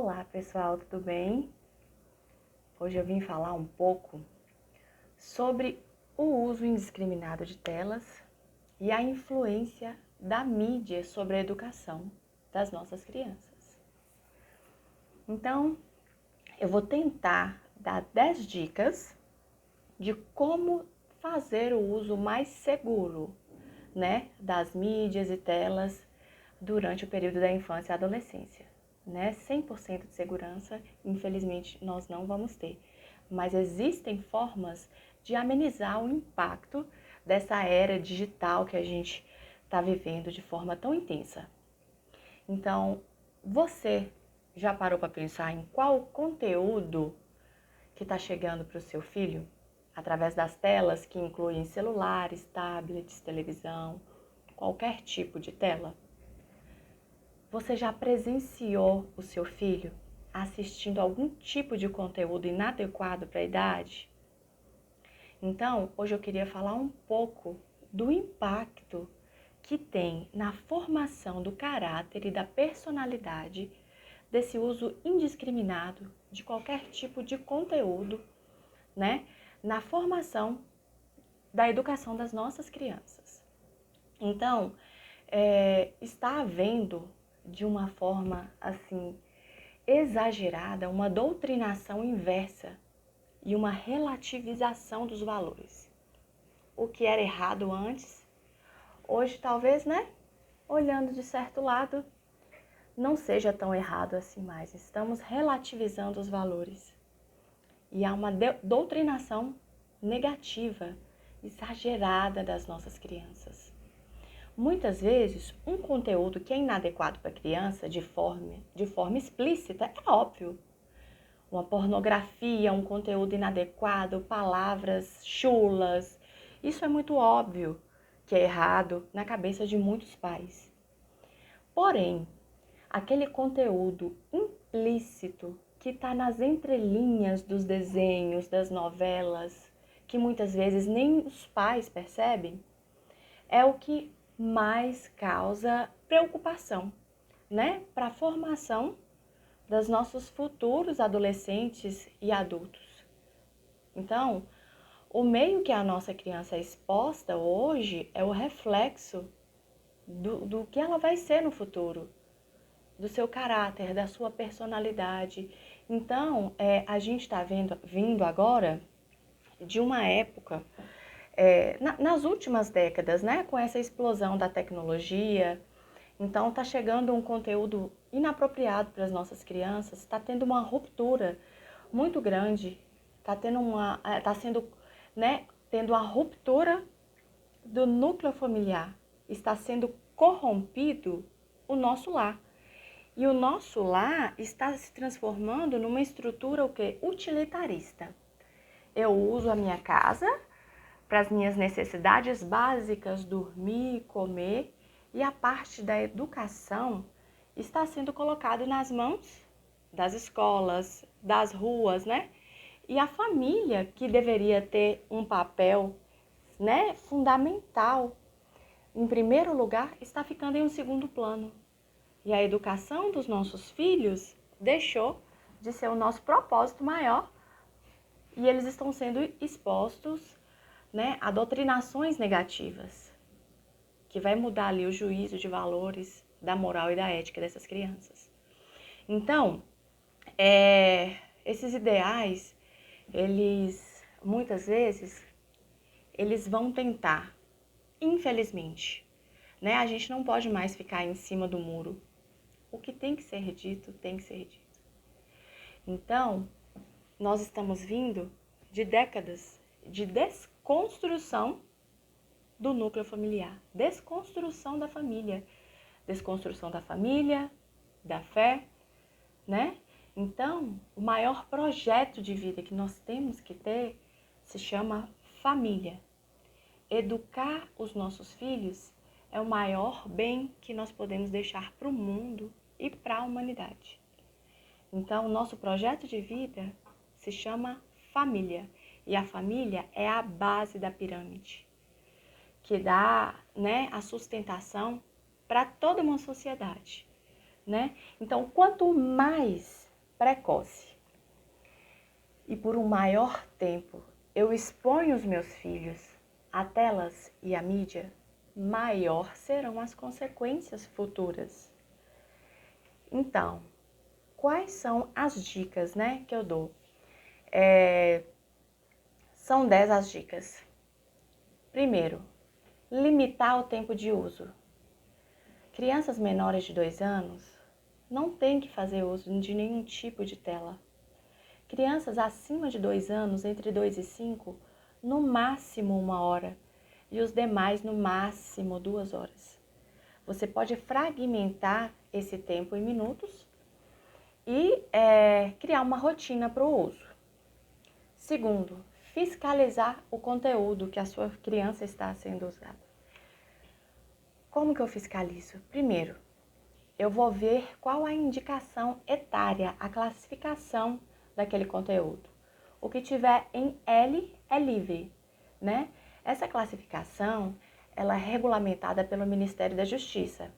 Olá pessoal, tudo bem? Hoje eu vim falar um pouco sobre o uso indiscriminado de telas e a influência da mídia sobre a educação das nossas crianças. Então, eu vou tentar dar 10 dicas de como fazer o uso mais seguro, das mídias e telas durante o período da infância e adolescência. 100% de segurança, infelizmente, nós não vamos ter. Mas existem formas de amenizar o impacto dessa era digital que a gente está vivendo de forma tão intensa. Então, você já parou para pensar em qual conteúdo que está chegando para o seu filho? Através das telas que incluem celulares, tablets, televisão, qualquer tipo de tela? Você já presenciou o seu filho assistindo algum tipo de conteúdo inadequado para a idade? Então, hoje eu queria falar um pouco do impacto que tem na formação do caráter e da personalidade desse uso indiscriminado de qualquer tipo de conteúdo, na formação da educação das nossas crianças. Então, está havendo de uma forma assim exagerada uma doutrinação inversa e uma relativização dos valores. O que era errado antes, hoje talvez, olhando de certo lado, não seja tão errado assim mais. Estamos relativizando os valores. E há uma doutrinação negativa, exagerada das nossas crianças. Muitas vezes, um conteúdo que é inadequado para a criança de forma explícita é óbvio. Uma pornografia, um conteúdo inadequado, palavras chulas, isso é muito óbvio que é errado na cabeça de muitos pais. Porém, aquele conteúdo implícito que está nas entrelinhas dos desenhos, das novelas, que muitas vezes nem os pais percebem, é o que mais causa preocupação, para a formação dos nossos futuros adolescentes e adultos. Então, o meio que a nossa criança é exposta hoje é o reflexo do que ela vai ser no futuro, do seu caráter, da sua personalidade. Então, a gente está vindo agora de uma época, nas últimas décadas, com essa explosão da tecnologia. Então, está chegando um conteúdo inapropriado para as nossas crianças, está tendo uma ruptura muito grande, tendo uma ruptura do núcleo familiar, está sendo corrompido o nosso lar. E o nosso lar está se transformando numa estrutura utilitarista. Eu uso a minha casa para as minhas necessidades básicas, dormir, comer, e a parte da educação está sendo colocada nas mãos das escolas, das ruas, E a família, que deveria ter um papel, fundamental, em primeiro lugar, está ficando em um segundo plano. E a educação dos nossos filhos deixou de ser o nosso propósito maior, e eles estão sendo expostos, a doutrinações negativas, que vai mudar ali o juízo de valores, da moral e da ética dessas crianças. Então, esses ideais, muitas vezes, eles vão tentar, infelizmente, a gente não pode mais ficar em cima do muro. O que tem que ser dito, tem que ser dito. Então, nós estamos vindo de décadas de desconstrução do núcleo familiar, desconstrução da família, da fé, Então, o maior projeto de vida que nós temos que ter se chama família. Educar os nossos filhos é o maior bem que nós podemos deixar para o mundo e para a humanidade. Então, o nosso projeto de vida se chama família. E a família é a base da pirâmide, que dá, a sustentação para toda uma sociedade, Então, quanto mais precoce e por um maior tempo eu exponho os meus filhos a telas e a mídia, maior serão as consequências futuras. Então, quais são as dicas, né, que eu dou? São 10 as dicas. Primeiro, limitar o tempo de uso. Crianças menores de 2 anos não têm que fazer uso de nenhum tipo de tela. Crianças acima de 2 anos, entre 2 e 5, no máximo 1 hora. E os demais, no máximo 2 horas. Você pode fragmentar esse tempo em minutos e criar uma rotina para o uso. Segundo, fiscalizar o conteúdo que a sua criança está sendo usada. Como que eu fiscalizo? Primeiro, eu vou ver qual a indicação etária, a classificação daquele conteúdo. O que tiver em L é livre, né? Essa classificação, ela é regulamentada pelo Ministério da Justiça.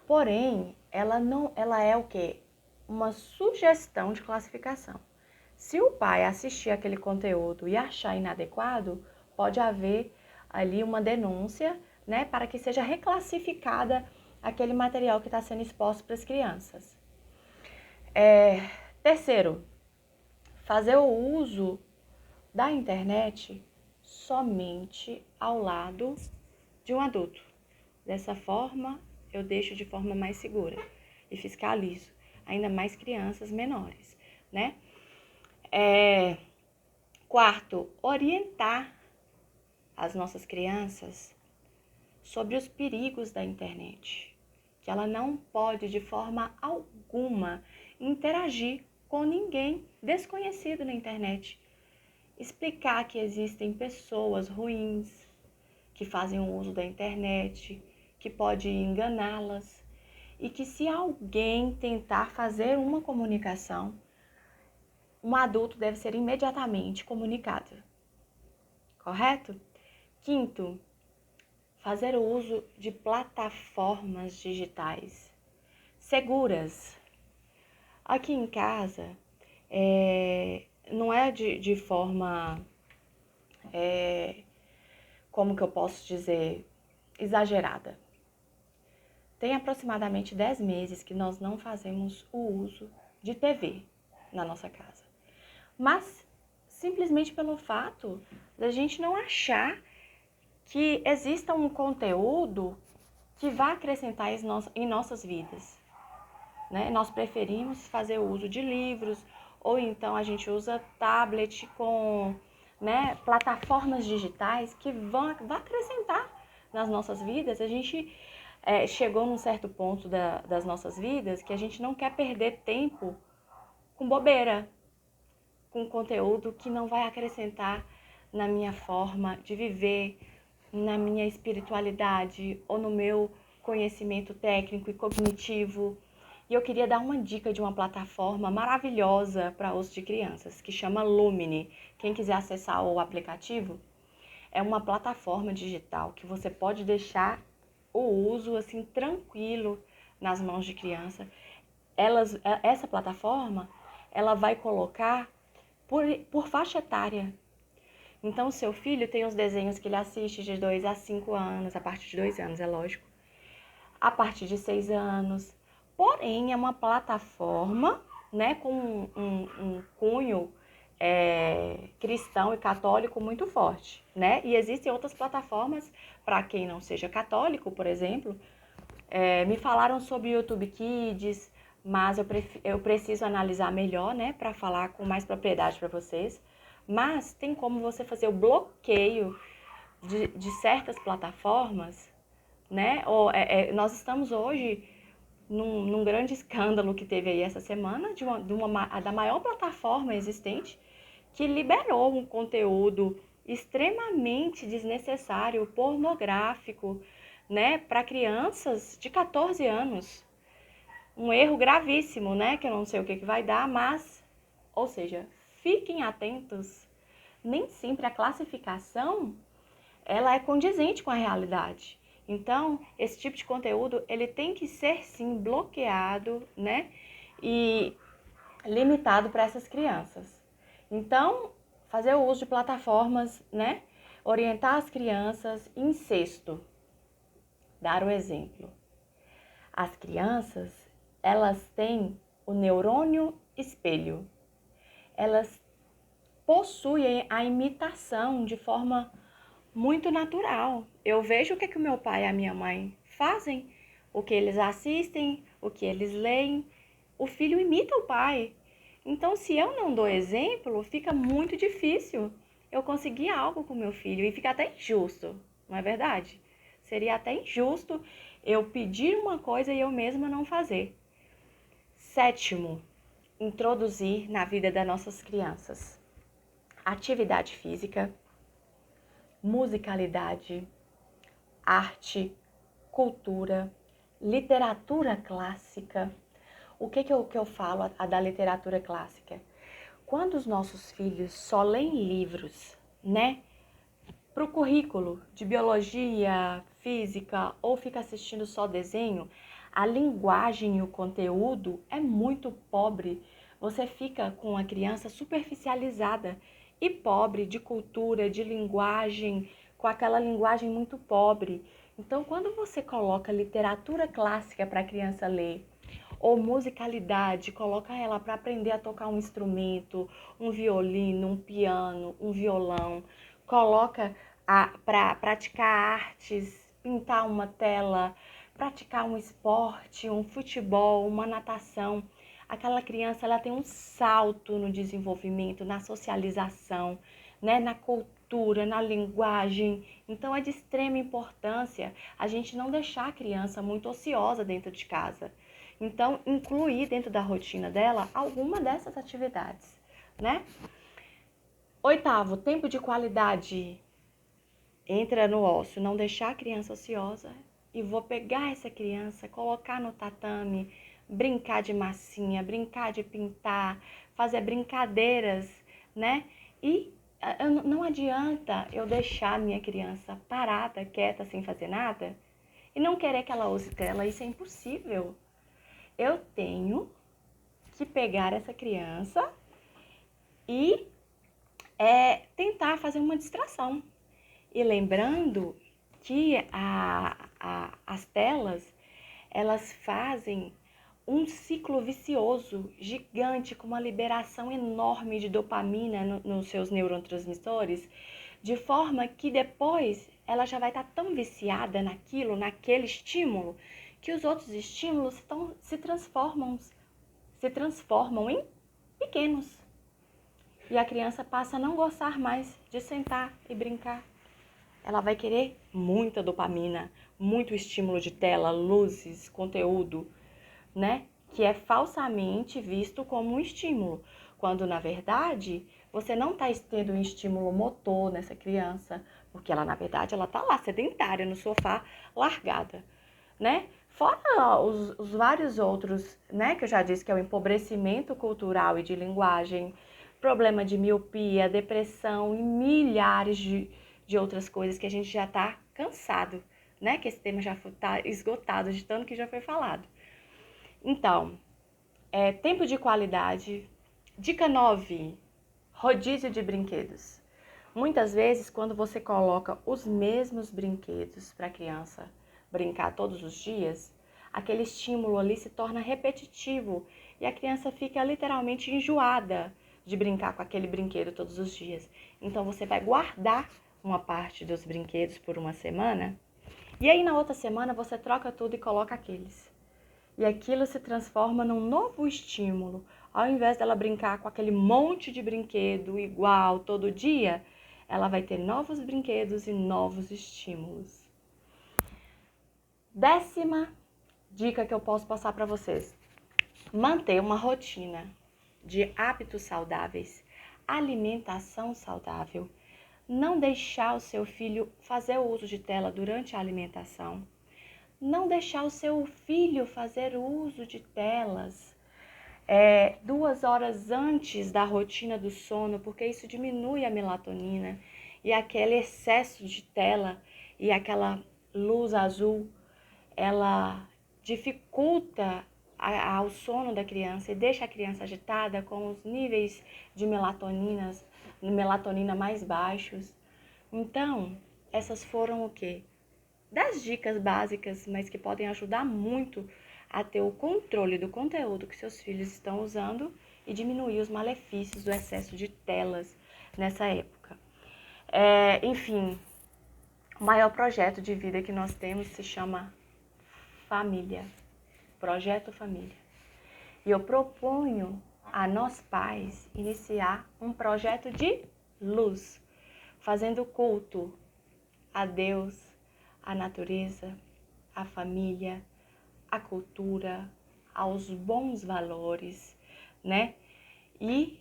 Porém, ela é o quê? Uma sugestão de classificação. Se o pai assistir aquele conteúdo e achar inadequado, pode haver ali uma denúncia, né, para que seja reclassificada aquele material que está sendo exposto para as crianças. Terceiro, fazer o uso da internet somente ao lado de um adulto. Dessa forma, eu deixo de forma mais segura e fiscalizo ainda mais crianças menores, né? Quarto, orientar as nossas crianças sobre os perigos da internet, que ela não pode de forma alguma interagir com ninguém desconhecido na internet. Explicar que existem pessoas ruins que fazem o uso da internet, que pode enganá-las e que se alguém tentar fazer uma comunicação, um adulto deve ser imediatamente comunicado. Correto? Quinto, fazer o uso de plataformas digitais seguras. Aqui em casa, não é de forma, como que eu posso dizer, exagerada. Tem aproximadamente 10 meses que nós não fazemos o uso de TV na nossa casa. Mas simplesmente pelo fato da gente não achar que exista um conteúdo que vá acrescentar em nossas vidas, né? Nós preferimos fazer o uso de livros, ou então a gente usa tablet com, né, plataformas digitais que vão acrescentar nas nossas vidas. A gente chegou num certo ponto das nossas vidas que a gente não quer perder tempo com bobeira, com conteúdo que não vai acrescentar na minha forma de viver, na minha espiritualidade ou no meu conhecimento técnico e cognitivo. E eu queria dar uma dica de uma plataforma maravilhosa para uso de crianças, que chama Lumine. Quem quiser acessar o aplicativo, é uma plataforma digital que você pode deixar o uso assim tranquilo nas mãos de criança. Essa plataforma, ela vai colocar por faixa etária. Então, o seu filho tem os desenhos que ele assiste de 2 a 5 anos, a partir de 2 anos, é lógico, a partir de 6 anos. Porém, é uma plataforma, né, com um cunho cristão e católico muito forte, né? E existem outras plataformas para quem não seja católico, por exemplo. Me falaram sobre o YouTube Kids, mas eu preciso analisar melhor, né, para falar com mais propriedade para vocês. Mas tem como você fazer o bloqueio de certas plataformas, né? Nós estamos hoje num grande escândalo que teve aí essa semana da maior plataforma existente que liberou um conteúdo extremamente desnecessário, pornográfico, né, para crianças de 14 anos. Um erro gravíssimo, né, que eu não sei o que vai dar, mas, ou seja, fiquem atentos. Nem sempre a classificação ela é condizente com a realidade. Então, esse tipo de conteúdo, ele tem que ser, sim, bloqueado, né? E limitado para essas crianças. Então, fazer o uso de plataformas, né? Orientar as crianças. Em sexto, dar o exemplo. As crianças, elas têm o neurônio espelho. Elas possuem a imitação de forma muito natural. Eu vejo o que o meu pai e a minha mãe fazem, o que eles assistem, o que eles leem. O filho imita o pai. Então, se eu não dou exemplo, fica muito difícil eu conseguir algo com meu filho e fica até injusto, não é verdade? Seria até injusto eu pedir uma coisa e eu mesma não fazer. Sétimo, introduzir na vida das nossas crianças atividade física, musicalidade, arte, cultura, literatura clássica. O que eu falo da literatura clássica? Quando os nossos filhos só leem livros, né, para o currículo de biologia, física, ou fica assistindo só desenho, a linguagem e o conteúdo é muito pobre. Você fica com a criança superficializada e pobre de cultura, de linguagem, com aquela linguagem muito pobre. Então, quando você coloca literatura clássica para a criança ler, ou musicalidade, coloca ela para aprender a tocar um instrumento, um violino, um piano, um violão, coloca para praticar artes, pintar uma tela, praticar um esporte, um futebol, uma natação. Aquela criança, ela tem um salto no desenvolvimento, na socialização, né, na cultura, na linguagem. Então é de extrema importância a gente não deixar a criança muito ociosa dentro de casa. Então, incluir dentro da rotina dela alguma dessas atividades, né? Oitavo, tempo de qualidade. Entra no ócio, não deixar a criança ociosa e vou pegar essa criança, colocar no tatame, brincar de massinha, brincar de pintar, fazer brincadeiras, né? E não adianta eu deixar a minha criança parada, quieta, sem fazer nada e não querer que ela use tela, isso é impossível. Eu tenho que pegar essa criança e tentar fazer uma distração. E lembrando que as telas, elas fazem um ciclo vicioso gigante, com uma liberação enorme de dopamina nos seus neurotransmissores, de forma que depois ela já vai estar tão viciada naquilo, naquele estímulo, que os outros estímulos se transformam em pequenos. E a criança passa a não gostar mais de sentar e brincar. Ela vai querer muita dopamina, muito estímulo de tela, luzes, conteúdo, né? Que é falsamente visto como um estímulo, quando na verdade você não está tendo um estímulo motor nessa criança, porque ela na verdade ela está lá sedentária no sofá, largada, né? Fora os vários outros, né? Que eu já disse que é o empobrecimento cultural e de linguagem, problema de miopia, depressão e milhares de outras coisas que a gente já está cansado, né? Que esse tema já está esgotado de tanto que já foi falado. Então, tempo de qualidade. Dica 9, rodízio de brinquedos. Muitas vezes, quando você coloca os mesmos brinquedos para a criança brincar todos os dias, aquele estímulo ali se torna repetitivo e a criança fica literalmente enjoada de brincar com aquele brinquedo todos os dias. Então, você vai guardar uma parte dos brinquedos por uma semana e aí na outra semana você troca tudo e coloca aqueles. E aquilo se transforma num novo estímulo. Ao invés dela brincar com aquele monte de brinquedo igual todo dia, ela vai ter novos brinquedos e novos estímulos. 10ª dica que eu posso passar para vocês: manter uma rotina de hábitos saudáveis, alimentação saudável, não deixar o seu filho fazer o uso de tela durante a alimentação, não deixar o seu filho fazer uso de telas 2 horas antes da rotina do sono, porque isso diminui a melatonina e aquele excesso de tela e aquela luz azul, ela dificulta ao sono da criança e deixa a criança agitada com os níveis de melatonina mais baixos. Então, essas foram o quê? Das dicas básicas, mas que podem ajudar muito a ter o controle do conteúdo que seus filhos estão usando e diminuir os malefícios do excesso de telas nessa época. Enfim, o maior projeto de vida que nós temos se chama família, Projeto Família. E eu proponho a nós pais iniciar um projeto de luz, fazendo culto a Deus, a natureza, a família, a cultura, aos bons valores, né? E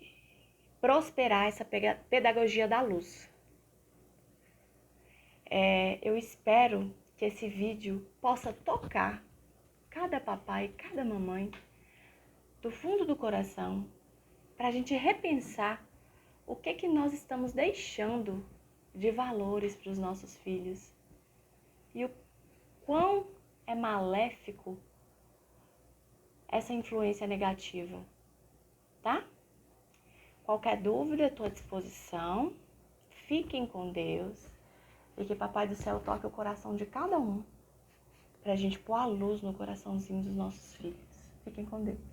prosperar essa pedagogia da luz. Eu espero que esse vídeo possa tocar cada papai, cada mamãe, do fundo do coração, para a gente repensar o que nós estamos deixando de valores para os nossos filhos e o quão é maléfico essa influência negativa, tá? Qualquer dúvida, estou à disposição. Fiquem com Deus e que Papai do Céu toque o coração de cada um para a gente pôr a luz no coraçãozinho dos nossos filhos. Fiquem com Deus.